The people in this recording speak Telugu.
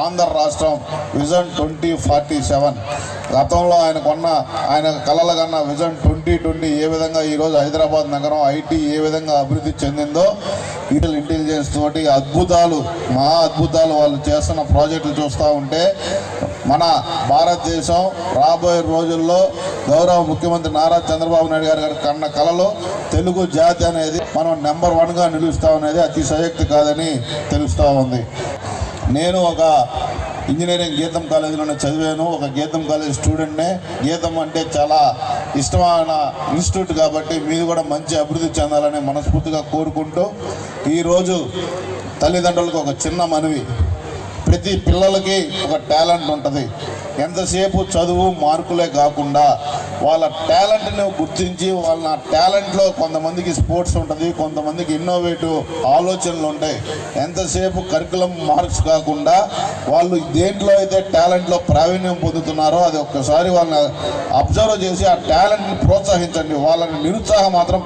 ఆంధ్ర రాష్ట్రం విజన్ 2047 గతంలో ఆయన కలల కన్నా విజన్ 2020 ఏ విధంగా ఈరోజు హైదరాబాద్ నగరం ఐటీ ఏ విధంగా అభివృద్ధి చెందిందో ఇంటెలిజెన్స్ తోటి మహా అద్భుతాలు వాళ్ళు చేస్తున్న ప్రాజెక్టులు చూస్తూ ఉంటే మన భారతదేశం రాబోయే రోజుల్లో గౌరవ ముఖ్యమంత్రి నారా చంద్రబాబు నాయుడు గారి కన్న కళలో తెలుగు జాతి అనేది మనం నెంబర్ 1గా నిలుస్తామనేది అతిశయోక్తి కాదని తెలుస్తూ ఉంది. నేను ఒక ఇంజనీరింగ్ గీతం కాలేజీలోనే చదివాను. ఒక గీతం కాలేజ్ స్టూడెంట్నే. గీతం అంటే చాలా ఇష్టమైన ఇన్స్టిట్యూట్ కాబట్టి మీరు కూడా మంచి అభివృద్ధి చెందాలని మనస్ఫూర్తిగా కోరుకుంటూ ఈరోజు తల్లిదండ్రులకు ఒక చిన్న మనవి. ప్రతి పిల్లలకి ఒక టాలెంట్ ఉంటుంది. ఎంతసేపు చదువు మార్కులే కాకుండా వాళ్ళ టాలెంట్ని గుర్తించి వాళ్ళ టాలెంట్లో కొంతమందికి స్పోర్ట్స్ ఉంటుంది, కొంతమందికి ఇన్నోవేటివ్ ఆలోచనలు ఉంటాయి. ఎంతసేపు కరికులం మార్క్స్ కాకుండా వాళ్ళు దేంట్లో అయితే టాలెంట్లో ప్రావీణ్యం పొందుతున్నారో అది ఒక్కసారి వాళ్ళని అబ్జర్వ్ చేసి ఆ టాలెంట్ని ప్రోత్సహించండి. వాళ్ళని నిరుత్సాహం మాత్రం